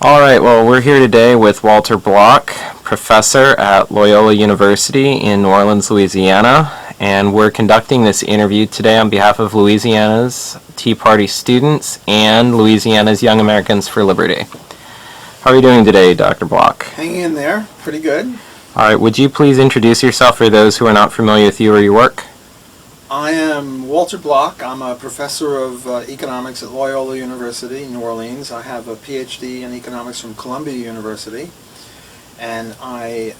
All right, well, we're here today with Walter Block, professor at Loyola University in New Orleans, Louisiana, and we're conducting this interview today on behalf of Louisiana's Tea Party students and Louisiana's Young Americans for Liberty. How are you doing today, Dr. Block? Hanging in there, pretty good. All right, would you please introduce yourself for those who are not familiar with you or your work? I am Walter Block. I'm a professor of economics at Loyola University in New Orleans. I have a PhD in economics from Columbia University. And my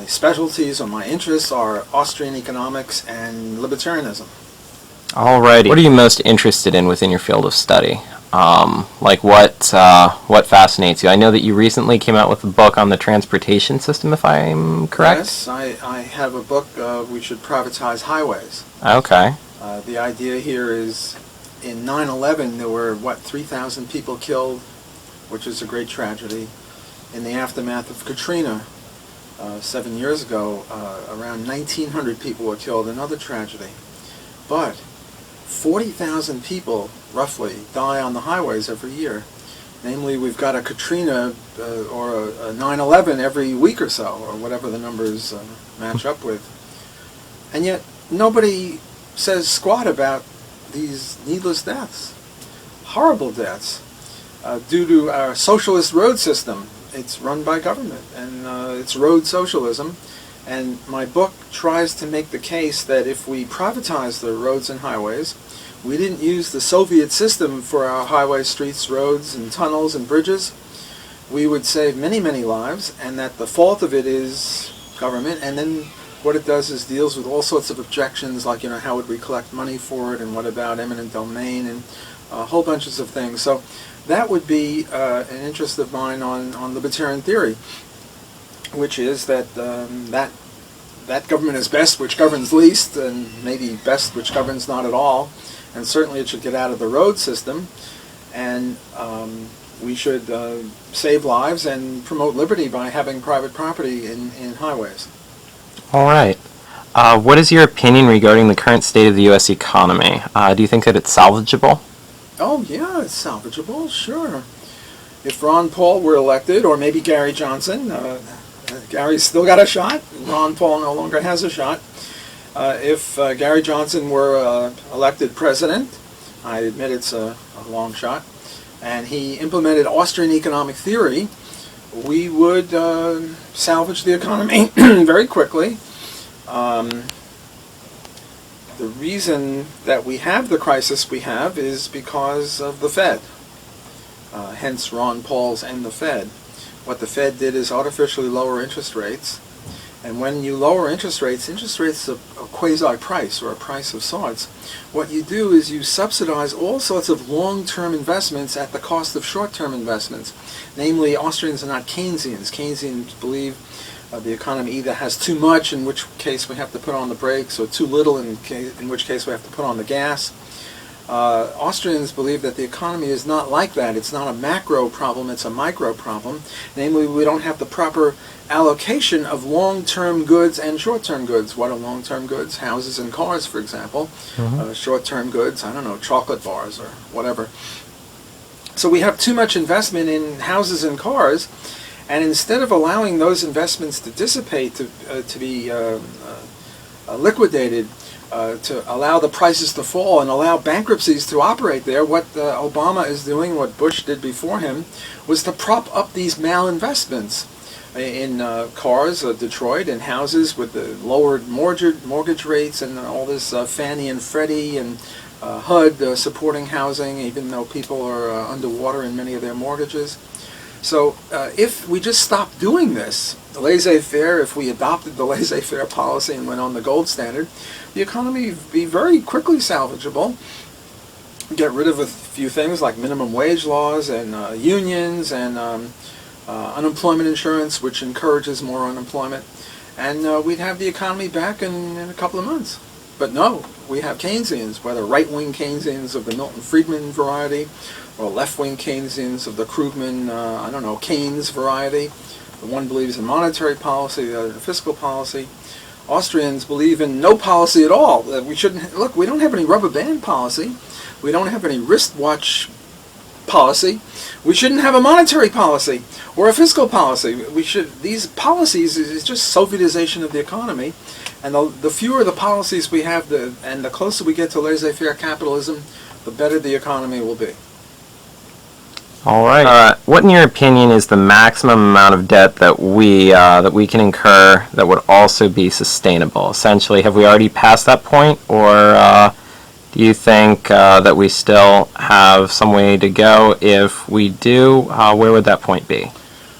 specialties or my interests are Austrian economics and libertarianism. All righty. What are you most interested in within your field of study? What fascinates you? I know that you recently came out with a book on the transportation system, if I'm correct? Yes, I have a book, We Should Privatize Highways. Okay. The idea here is in 9/11 there were, 3,000 people killed, which is a great tragedy. In the aftermath of Katrina, 7 years ago, around 1,900 people were killed, another tragedy. But 40,000 people, roughly, die on the highways every year. Namely, we've got a Katrina or a 9/11 every week or so, or whatever the numbers match up with. And yet, nobody says squat about these needless deaths, horrible deaths, due to our socialist road system. It's run by government, and it's road socialism. And my book tries to make the case that if we privatize the roads and highways, we didn't use the Soviet system for our highways, streets, roads, and tunnels and bridges, we would save many, many lives, and that the fault of it is government. And then what it does is deals with all sorts of objections, like, how would we collect money for it, and what about eminent domain, and whole bunches of things. So that would be an interest of mine on libertarian theory, which is that that government is best which governs least, and maybe best which governs not at all, and certainly it should get out of the road system, and we should save lives and promote liberty by having private property in highways. All right. What is your opinion regarding the current state of the U.S. economy? Do you think that it's salvageable? Oh yeah, it's salvageable, sure. If Ron Paul were elected, or maybe Gary Johnson, Gary's still got a shot, Ron Paul no longer has a shot. If Gary Johnson were elected president, I admit it's a long shot, and he implemented Austrian economic theory, we would salvage the economy very quickly. The reason that we have the crisis we have is because of the Fed, hence Ron Paul's and the Fed. What the Fed did is artificially lower interest rates, and when you lower interest rates is a quasi-price, or a price of sorts. What you do is you subsidize all sorts of long-term investments at the cost of short-term investments. Namely, Austrians are not Keynesians. Keynesians believe the economy either has too much, in which case we have to put on the brakes, or too little, in which case we have to put on the gas. Austrians believe that the economy is not like that. It's not a macro problem, it's a micro problem. Namely, we don't have the proper allocation of long-term goods and short-term goods. What are long-term goods? Houses and cars, for example. Short-term goods, I don't know, chocolate bars or whatever. So we have too much investment in houses and cars, and instead of allowing those investments to dissipate, to be liquidated, to allow the prices to fall and allow bankruptcies to operate there, what Obama is doing, what Bush did before him, was to prop up these malinvestments in cars, Detroit, and houses with the lowered mortgage rates, and all this Fannie and Freddie and HUD supporting housing, even though people are underwater in many of their mortgages. So if we just stopped doing this, the laissez-faire, if we adopted the laissez-faire policy and went on the gold standard, the economy would be very quickly salvageable. Get rid of a few things like minimum wage laws and unions and unemployment insurance, which encourages more unemployment, and we'd have the economy back in a couple of months. But no, we have Keynesians, whether right-wing Keynesians of the Milton Friedman variety, or left-wing Keynesians of the Krugman, Keynes variety. The one believes in monetary policy, the other in fiscal policy. Austrians believe in no policy at all. That we shouldn't look. We don't have any rubber band policy. We don't have any wristwatch policy. We shouldn't have a monetary policy or a fiscal policy. These policies is just Sovietization of the economy, and the fewer the policies we have, and the closer we get to laissez-faire capitalism, the better the economy will be. All right. What, in your opinion, is the maximum amount of debt that we can incur that would also be sustainable? Essentially, have we already passed that point, or do you think that we still have some way to go? If we do, where would that point be?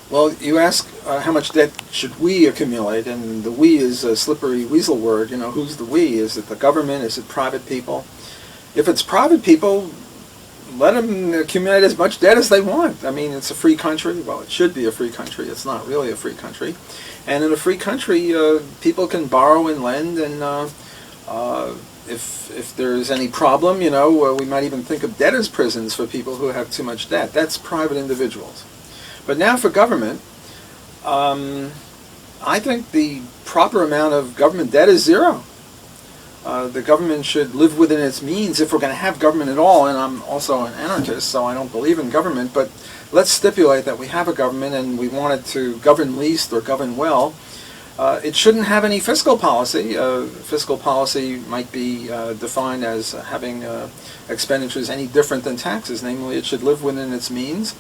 Well, you ask how much debt should we accumulate, and the we is a slippery weasel word. You know, who's the we? Is it the government? Is it private people? If it's private people, let them accumulate as much debt as they want. I mean, it's a free country. Well, it should be a free country. It's not really a free country. And in a free country, people can borrow and lend, and if there's any problem, we might even think of debtors' prisons for people who have too much debt. That's private individuals. But now for government, I think the proper amount of government debt is zero. The government should live within its means if we're going to have government at all, and I'm also an anarchist, so I don't believe in government, but let's stipulate that we have a government and we want it to govern least or govern well. It shouldn't have any fiscal policy. Fiscal policy might be defined as having expenditures any different than taxes, namely it should live within its means,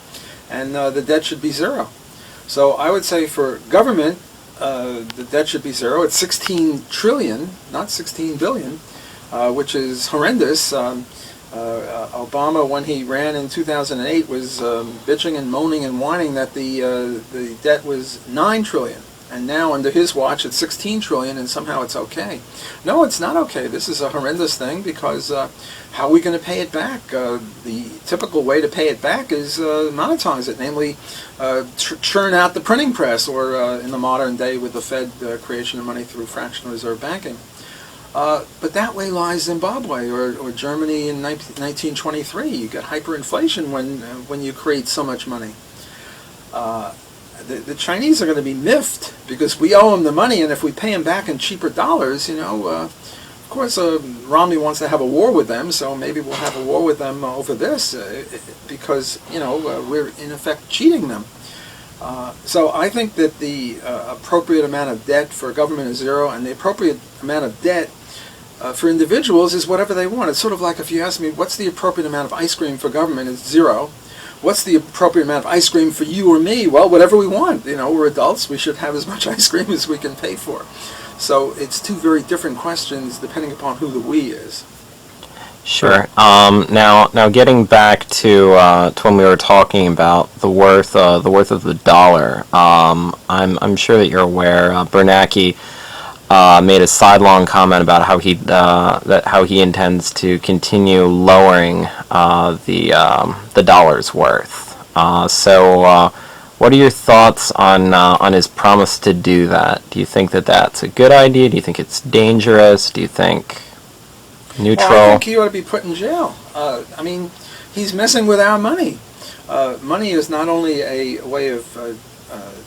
and the debt should be zero. So I would say for government, the debt should be zero. It's 16 trillion, not 16 billion, which is horrendous. Obama, when he ran in 2008, was bitching and moaning and whining that the debt was 9 trillion. And now under his watch it's 16 trillion, and somehow it's okay. No, it's not okay. This is a horrendous thing, because how are we going to pay it back? The typical way to pay it back is monetize it, namely churn out the printing press, or in the modern day with the Fed creation of money through fractional reserve banking. But that way lies Zimbabwe or Germany in 1923. You get hyperinflation when you create so much money. The Chinese are going to be miffed because we owe them the money, and if we pay them back in cheaper dollars, of course Romney wants to have a war with them, so maybe we'll have a war with them over this because, we're in effect cheating them. So I think that the appropriate amount of debt for government is zero, and the appropriate amount of debt for individuals is whatever they want. It's sort of like if you ask me, what's the appropriate amount of ice cream for government? It's zero. What's the appropriate amount of ice cream for you or me? Well, whatever we want. We're adults. We should have as much ice cream as we can pay for. So it's two very different questions depending upon who the we is. Sure. Now getting back to when we were talking about the worth of the dollar. I'm sure that you're aware. Bernanke made a sidelong comment about how he intends to continue lowering the dollar's worth. So what are your thoughts on his promise to do that? Do you think that that's a good idea? Do you think it's dangerous? Do you think neutral? Well, I think he ought to be put in jail. He's messing with our money. Money is not only a way of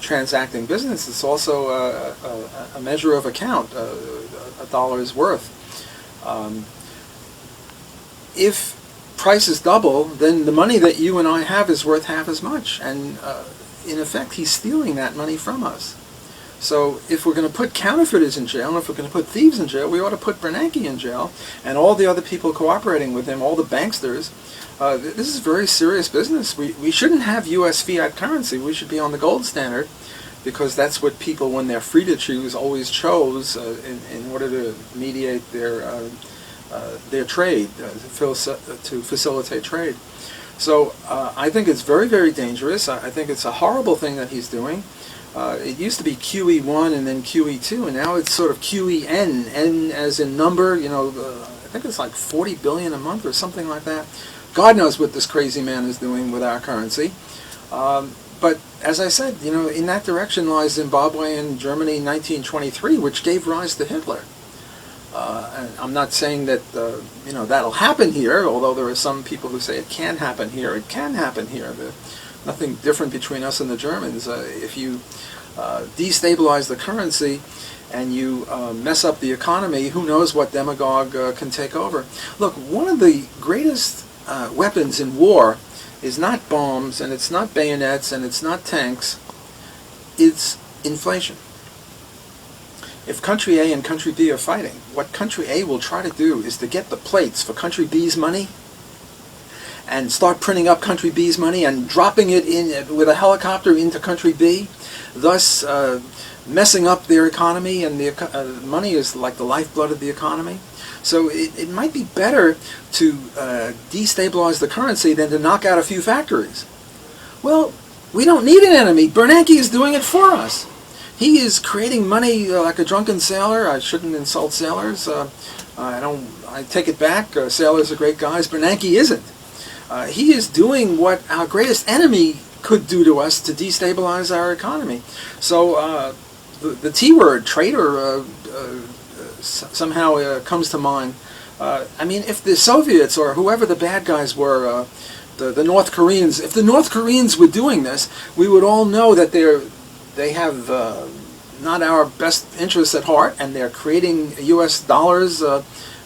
transacting business, it's also a measure of account, a dollar's worth. If prices double, then the money that you and I have is worth half as much, and in effect he's stealing that money from us. So if we're going to put counterfeiters in jail, and if we're going to put thieves in jail, we ought to put Bernanke in jail, and all the other people cooperating with him, all the banksters. This is very serious business. We shouldn't have U.S. fiat currency. We should be on the gold standard, because that's what people, when they're free to choose, always chose in order to mediate their trade, to facilitate trade. So I think it's very, very dangerous. I think it's a horrible thing that he's doing. It used to be QE1 and then QE2, and now it's sort of QEN, N as in number. I think it's like 40 billion a month or something like that. God knows what this crazy man is doing with our currency. But as I said, in that direction lies Zimbabwe and Germany in 1923, which gave rise to Hitler. And I'm not saying that that'll happen here, although there are some people who say it can happen here. It can happen here. Nothing different between us and the Germans. If you destabilize the currency and you mess up the economy, who knows what demagogue can take over. Look, one of the greatest weapons in war is not bombs, and it's not bayonets, and it's not tanks. It's inflation. If country A and country B are fighting, what country A will try to do is to get the plates for country B's money and start printing up country B's money and dropping it in with a helicopter into country B, thus messing up their economy, and the money is like the lifeblood of the economy. So it might be better to destabilize the currency than to knock out a few factories. Well, we don't need an enemy. Bernanke is doing it for us. He is creating money like a drunken sailor. I shouldn't insult sailors. I take it back. Sailors are great guys. Bernanke isn't. He is doing what our greatest enemy could do to us to destabilize our economy. So the T word, traitor, somehow comes to mind. I mean, if the Soviets or whoever the bad guys were, the North Koreans, if the North Koreans were doing this, we would all know that they have not our best interests at heart, and they're creating U.S. dollars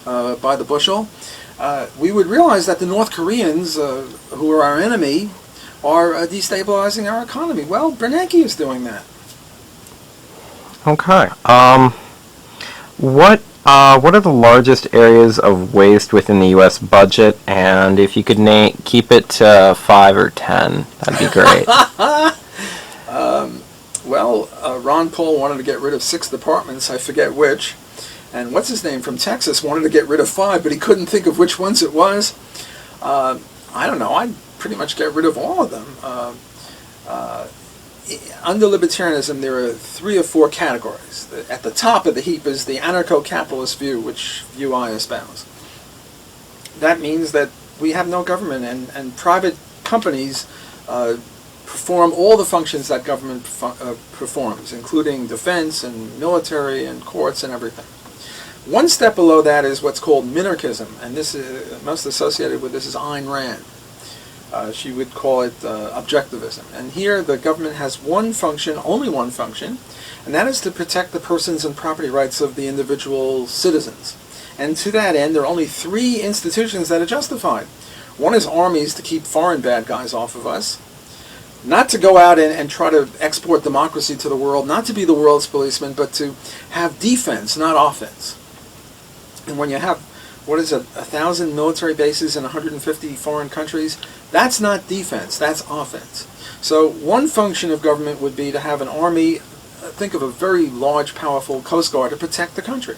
by the bushel. We would realize that the North Koreans, who are our enemy, are destabilizing our economy. Well, Bernanke is doing that. Okay. What are the largest areas of waste within the U.S. budget? And if you could keep it to 5 or 10, that'd be great. Well, Ron Paul wanted to get rid of 6 departments, I forget which. And what's his name from Texas wanted to get rid of 5, but he couldn't think of which ones it was. I don't know. I'd pretty much get rid of all of them. Under libertarianism, there are 3 or 4 categories. At the top of the heap is the anarcho-capitalist view, which view I espouse. That means that we have no government, and private companies perform all the functions that government performs, including defense and military and courts and everything. One step below that is what's called minarchism, and this is most associated with this is Ayn Rand. She would call it objectivism. And here the government has one function, only one function, and that is to protect the persons and property rights of the individual citizens. And to that end, there are only 3 institutions that are justified. One is armies, to keep foreign bad guys off of us. Not to go out and try to export democracy to the world, not to be the world's policeman, but to have defense, not offense. And when you have, 1,000 military bases in 150 foreign countries, that's not defense, that's offense. So one function of government would be to have an army, think of a very large, powerful Coast Guard to protect the country.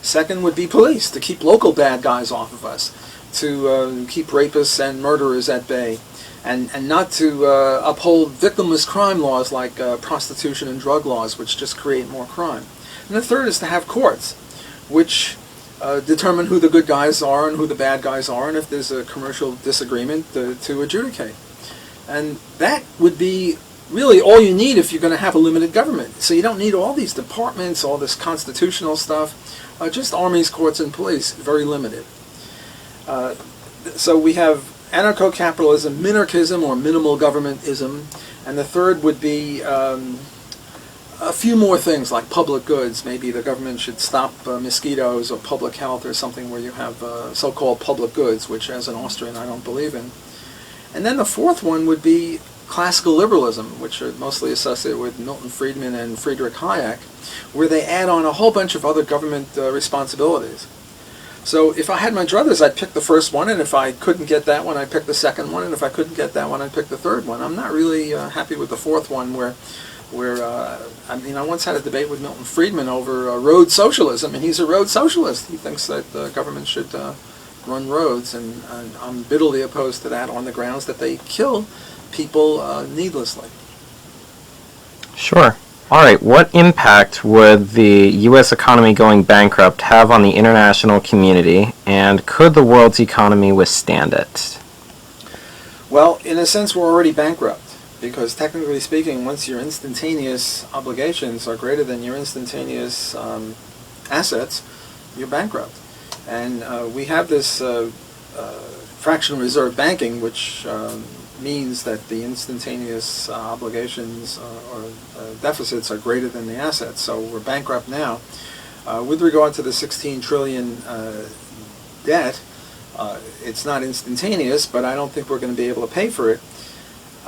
Second would be police, to keep local bad guys off of us, to keep rapists and murderers at bay, and not to uphold victimless crime laws like prostitution and drug laws, which just create more crime. And the third is to have courts, which determine who the good guys are and who the bad guys are, and if there's a commercial disagreement, to adjudicate. And that would be really all you need if you're going to have a limited government. So you don't need all these departments, all this constitutional stuff, just armies, courts, and police, very limited. So we have anarcho-capitalism, minarchism, or minimal governmentism, and the third would be a few more things like public goods. Maybe the government should stop mosquitoes, or public health, or something where you have so-called public goods, which as an Austrian I don't believe in. And then the fourth one would be classical liberalism, which are mostly associated with Milton Friedman and Friedrich Hayek, where they add on a whole bunch of other government responsibilities. So if I had my druthers, I'd pick the first one, and if I couldn't get that one, I'd pick the second one, and if I couldn't get that one, I'd pick the third one. I'm not really happy with the fourth one, where I once had a debate with Milton Friedman over road socialism, and he's a road socialist. He thinks that the government should run roads, and I'm bitterly opposed to that on the grounds that they kill people needlessly. Sure. All right. What impact would the U.S. economy going bankrupt have on the international community, and could the world's economy withstand it? Well, in a sense, we're already bankrupt, because technically speaking, once your instantaneous obligations are greater than your instantaneous assets, you're bankrupt. And we have this fractional reserve banking, which means that the instantaneous obligations or deficits are greater than the assets. So we're bankrupt now. With regard to the 16 trillion debt, It's not instantaneous, but I don't think we're going to be able to pay for it.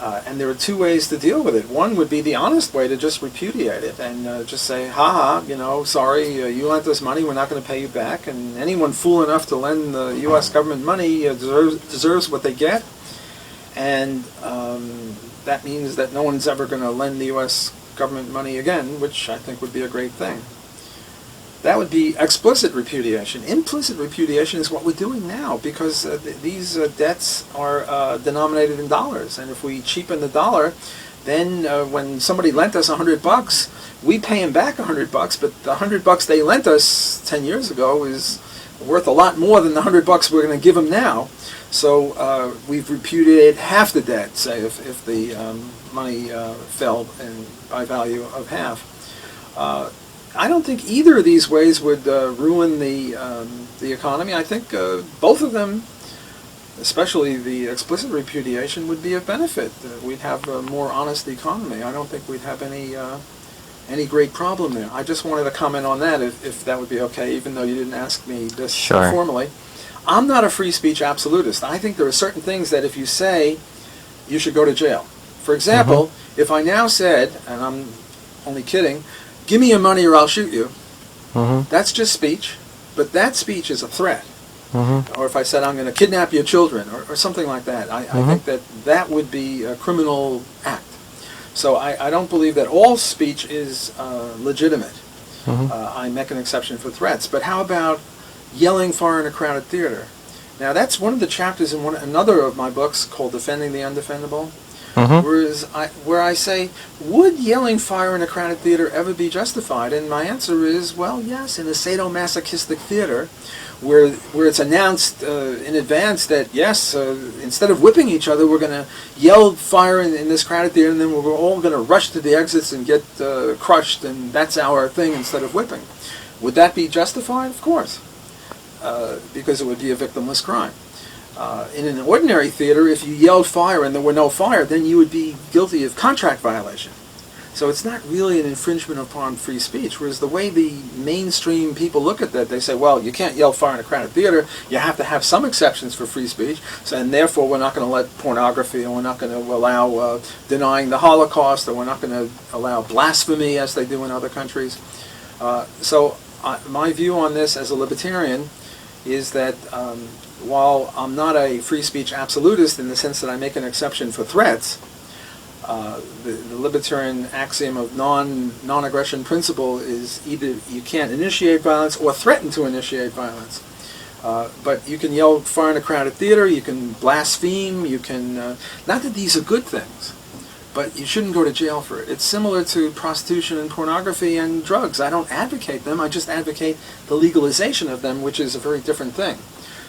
And there are two ways to deal with it. One would be the honest way, to just repudiate it and just say, ha ha, sorry, you lent us money, we're not going to pay you back. And anyone fool enough to lend the U.S. government money deserves what they get. And that means that no one's ever going to lend the U.S. government money again, which I think would be a great thing. That would be explicit repudiation. Implicit repudiation is what we're doing now, because these debts are denominated in dollars, and if we cheapen the dollar, then when somebody lent us $100, we pay them back $100, but the $100 they lent us 10 years ago is worth a lot more than the $100 we're going to give them now. So we've repudiated half the debt, say, if the money fell by value of half. I don't think either of these ways would ruin the economy. I think both of them, especially the explicit repudiation, would be of benefit. We'd have a more honest economy. I don't think we'd have any great problem there. I just wanted to comment on that, if that would be okay, even though you didn't ask me this formally. I'm not a free speech absolutist. I think there are certain things that if you say, you should go to jail. For example, if I now said, and I'm only kidding, give me your money or I'll shoot you, that's just speech, but that speech is a threat. Or if I said, I'm going to kidnap your children, or something like that, I think that would be a criminal act. So I don't believe that all speech is legitimate. I make an exception for threats. But how about yelling fire in a crowded theater? Now that's one of the chapters in another of my books called Defending the Undefendable. Where I say, would yelling fire in a crowded theater ever be justified? And my answer is, well, yes, in a sadomasochistic theater, where it's announced in advance that, yes, instead of whipping each other, we're going to yell fire in this crowded theater, and then we're all going to rush to the exits and get crushed, and that's our thing instead of whipping. Would that be justified? Of course, because it would be a victimless crime. In an ordinary theater, if you yelled fire and there were no fire, then you would be guilty of contract violation. So it's not really an infringement upon free speech, whereas the way the mainstream people look at that, they say, well, you can't yell fire in a crowded theater, you have to have some exceptions for free speech, and therefore we're not going to let pornography, and we're not going to allow denying the Holocaust, or we're not going to allow blasphemy as they do in other countries. So my view on this as a libertarian is that while I'm not a free speech absolutist in the sense that I make an exception for threats, the libertarian axiom of non-aggression principle is either you can't initiate violence or threaten to initiate violence. But you can yell fire in a crowded theater, you can blaspheme, you can... not that these are good things, but you shouldn't go to jail for it. It's similar to prostitution and pornography and drugs. I don't advocate them, I just advocate the legalization of them, which is a very different thing.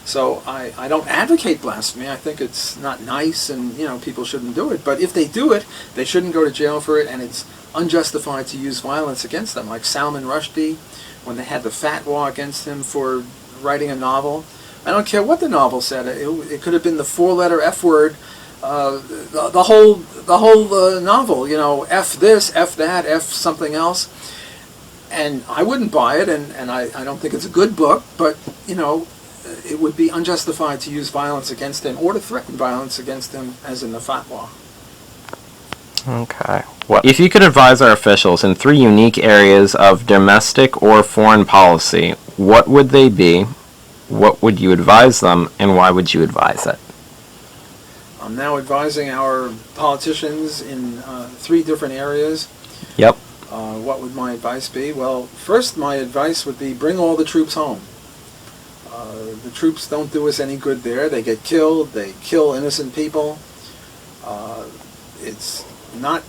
So I don't advocate blasphemy. I think it's not nice, and people shouldn't do it. But if they do it, they shouldn't go to jail for it, and it's unjustified to use violence against them. Like Salman Rushdie, when they had the fatwa against him for writing a novel. I don't care what the novel said. It could have been the four-letter F word, the whole novel. F this, F that, F something else. And I wouldn't buy it, and I don't think it's a good book, but it would be unjustified to use violence against him or to threaten violence against him, as in the fatwa. Okay. Well, if you could advise our officials in 3 unique areas of domestic or foreign policy, what would they be? What would you advise them, and why would you advise it? I'm now advising our politicians in 3 different areas. Yep. What would my advice be? Well, first, my advice would be bring all the troops home. The troops don't do us any good there. They get killed. They kill innocent people. It's not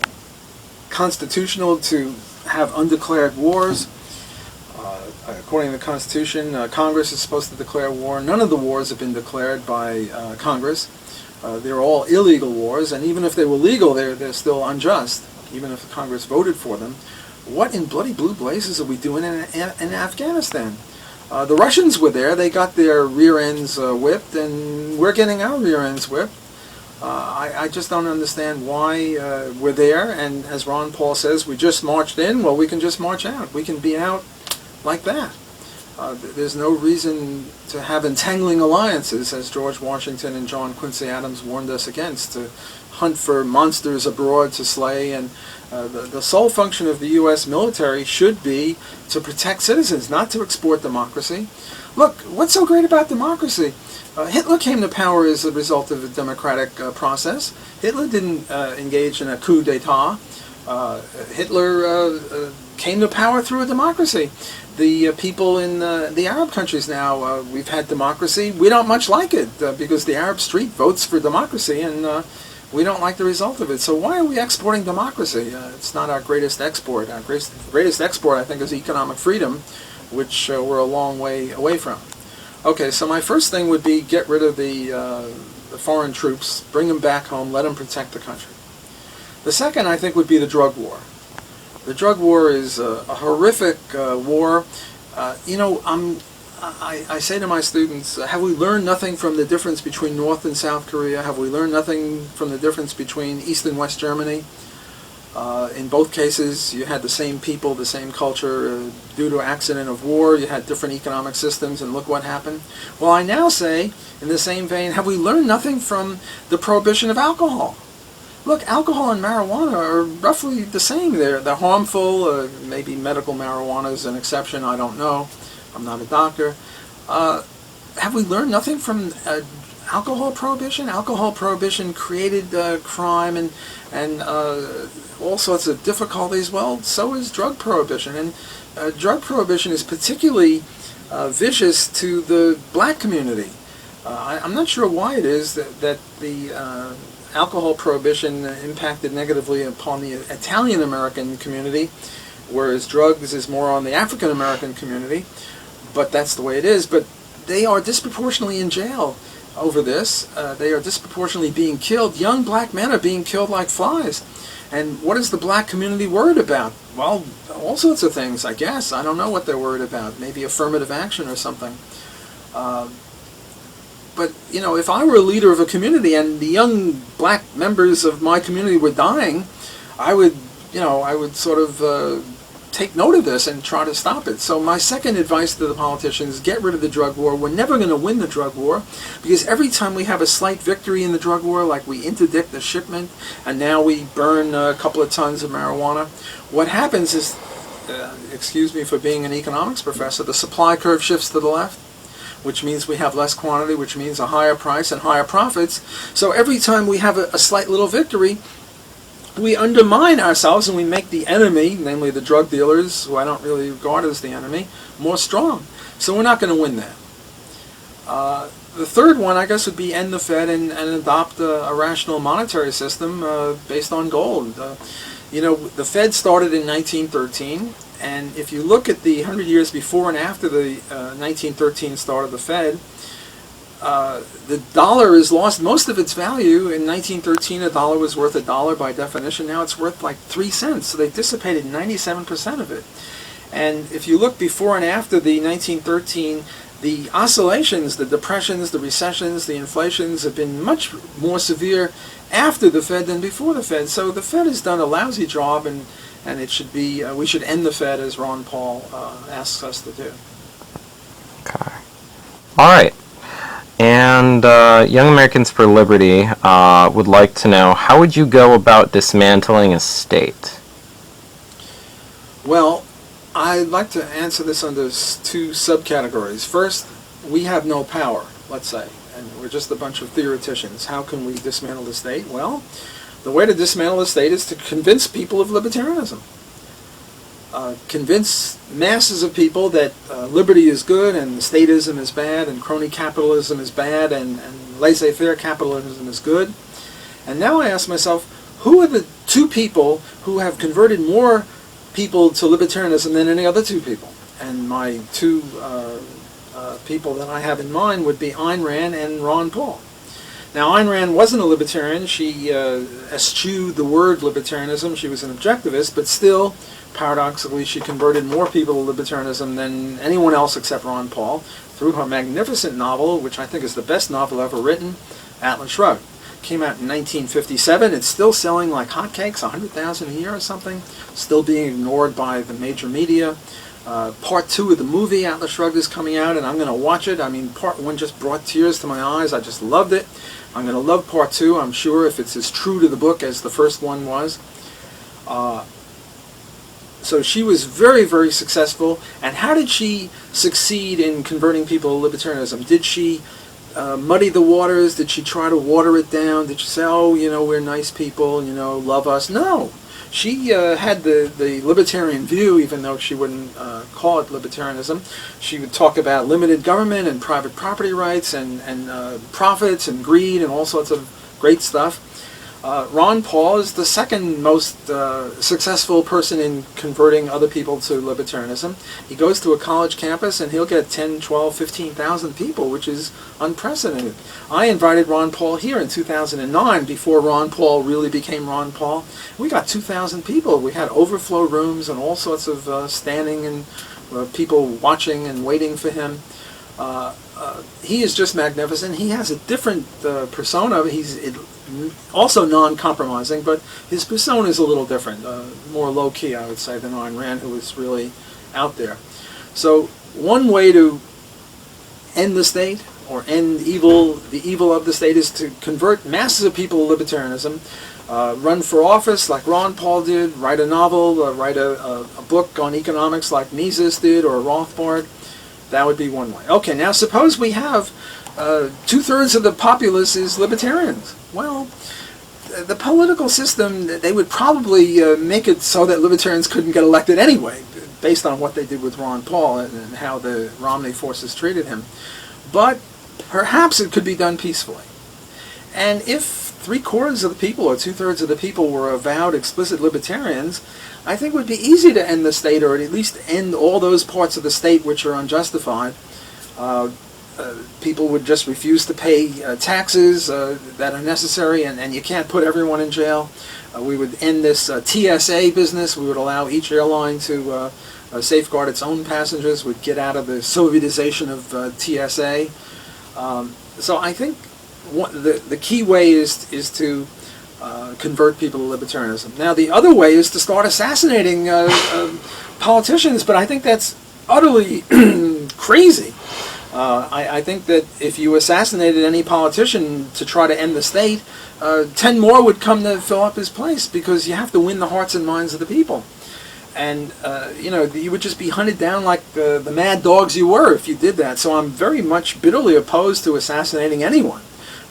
constitutional to have undeclared wars. According to the Constitution, Congress is supposed to declare war. None of the wars have been declared by Congress. They're all illegal wars, and even if they were legal, they're still unjust, even if Congress voted for them. What in bloody blue blazes are we doing in Afghanistan? The Russians were there. They got their rear ends whipped, and we're getting our rear ends whipped. I just don't understand why we're there, and as Ron Paul says, we just marched in. Well, we can just march out. We can be out like that. There's no reason to have entangling alliances, as George Washington and John Quincy Adams warned us against, to hunt for monsters abroad to slay. And the sole function of the U.S. military should be to protect citizens, not to export democracy. Look, what's so great about democracy? Hitler came to power as a result of a democratic process. Hitler didn't engage in a coup d'etat. Hitler came to power through a democracy. The people in the Arab countries now, we've had democracy. We don't much like it because the Arab street votes for democracy, and we don't like the result of it. So why are we exporting democracy? It's not our greatest export. Our greatest export, I think, is economic freedom, which we're a long way away from. Okay, so my first thing would be get rid of the foreign troops, bring them back home, let them protect the country. The second, I think, would be the drug war. The drug war is a horrific war. I say to my students, have we learned nothing from the difference between North and South Korea? Have we learned nothing from the difference between East and West Germany? In both cases, you had the same people, the same culture. Due to accident of war, you had different economic systems, and look what happened. Well, I now say, in the same vein, have we learned nothing from the prohibition of alcohol? Look, alcohol and marijuana are roughly the same. They're harmful. Maybe medical marijuana is an exception. I don't know. I'm not a doctor. Have we learned nothing from alcohol prohibition? Alcohol prohibition created crime and all sorts of difficulties. Well, so is drug prohibition. And drug prohibition is particularly vicious to the black community. I'm not sure why it is that the alcohol prohibition impacted negatively upon the Italian American community, whereas drugs is more on the African American community. But that's the way it is. But they are disproportionately in jail over this. They are disproportionately being killed. Young black men are being killed like flies. And what is the black community worried about? Well, all sorts of things, I guess. I don't know what they're worried about. Maybe affirmative action or something. But, if I were a leader of a community and the young black members of my community were dying, I would sort of take note of this and try to stop it. So my second advice to the politicians, get rid of the drug war. We're never going to win the drug war because every time we have a slight victory in the drug war, like we interdict the shipment and now we burn a couple of tons of marijuana, what happens is, excuse me for being an economics professor, the supply curve shifts to the left, which means we have less quantity, which means a higher price and higher profits. So every time we have a slight little victory, we undermine ourselves and we make the enemy, namely the drug dealers, who I don't really regard as the enemy, more strong. So we're not going to win that. The third one, I guess, would be end the Fed and adopt a rational monetary system based on gold. The Fed started in 1913, and if you look at the 100 years before and after the 1913 start of the Fed, the dollar has lost most of its value. In 1913, a dollar was worth $1 by definition. Now it's worth like 3 cents. So they dissipated 97% of it. And if you look before and after the 1913, the oscillations, the depressions, the recessions, the inflations have been much more severe after the Fed than before the Fed. So the Fed has done a lousy job, and it should be we should end the Fed as Ron Paul asks us to do. Okay. All right. And Young Americans for Liberty would like to know, how would you go about dismantling a state? Well, I'd like to answer this under two subcategories. First, we have no power, let's say, and we're just a bunch of theoreticians. How can we dismantle the state? Well, the way to dismantle the state is to convince people of libertarianism. Convince masses of people that liberty is good and statism is bad and crony capitalism is bad and laissez-faire capitalism is good. And now I ask myself, who are the two people who have converted more people to libertarianism than any other two people? And my two people that I have in mind would be Ayn Rand and Ron Paul. Now, Ayn Rand wasn't a libertarian. She eschewed the word libertarianism. She was an objectivist, but still, paradoxically, she converted more people to libertarianism than anyone else except Ron Paul through her magnificent novel, which I think is the best novel ever written, Atlas Shrugged. Came out in 1957. It's still selling like hotcakes, 100,000 a year or something. Still being ignored by the major media. Part 2 of the movie Atlas Shrugged is coming out, and I'm going to watch it. I mean, Part 1 just brought tears to my eyes. I just loved it. I'm going to love Part 2, I'm sure, if it's as true to the book as the first one was. So she was very, very successful. And how did she succeed in converting people to libertarianism? Did she muddy the waters? Did she try to water it down? Did she say, oh, you know, we're nice people, you know, love us? No. She had the libertarian view, even though she wouldn't call it libertarianism. She would talk about limited government and private property rights and profits and greed and all sorts of great stuff. Ron Paul is the second most successful person in converting other people to libertarianism. He goes to a college campus and he'll get 10, 12, 15,000 people, which is unprecedented. I invited Ron Paul here in 2009 before Ron Paul really became Ron Paul. We got 2,000 people. We had overflow rooms and all sorts of standing and people watching and waiting for him. He is just magnificent. He has a different persona. He's also non-compromising, but his persona is a little different, more low-key, I would say, than Ayn Rand, who was really out there. So one way to end the state, or end the evil of the state, is to convert masses of people to libertarianism, run for office like Ron Paul did, write a novel, write a book on economics like Mises did, or Rothbard. That would be one way. Okay, now suppose we have 2/3 of the populace is libertarians. Well, the political system, they would probably make it so that libertarians couldn't get elected anyway, based on what they did with Ron Paul and how the Romney forces treated him. But perhaps it could be done peacefully. And if 3/4 of the people or 2/3 of the people were avowed explicit libertarians, I think it would be easy to end the state, or at least end all those parts of the state which are unjustified. People would just refuse to pay taxes that are necessary, and you can't put everyone in jail. We would end this TSA business. We would allow each airline to safeguard its own passengers. We'd get out of the Sovietization of TSA. So I think the key way is to convert people to libertarianism. Now, the other way is to start assassinating politicians, but I think that's utterly crazy. I think that if you assassinated any politician to try to end the state, 10 more would come to fill up his place, because you have to win the hearts and minds of the people. And, you would just be hunted down like the mad dogs you were if you did that. So I'm very much bitterly opposed to assassinating anyone.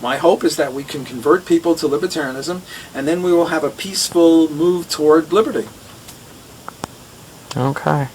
My hope is that we can convert people to libertarianism, and then we will have a peaceful move toward liberty. Okay.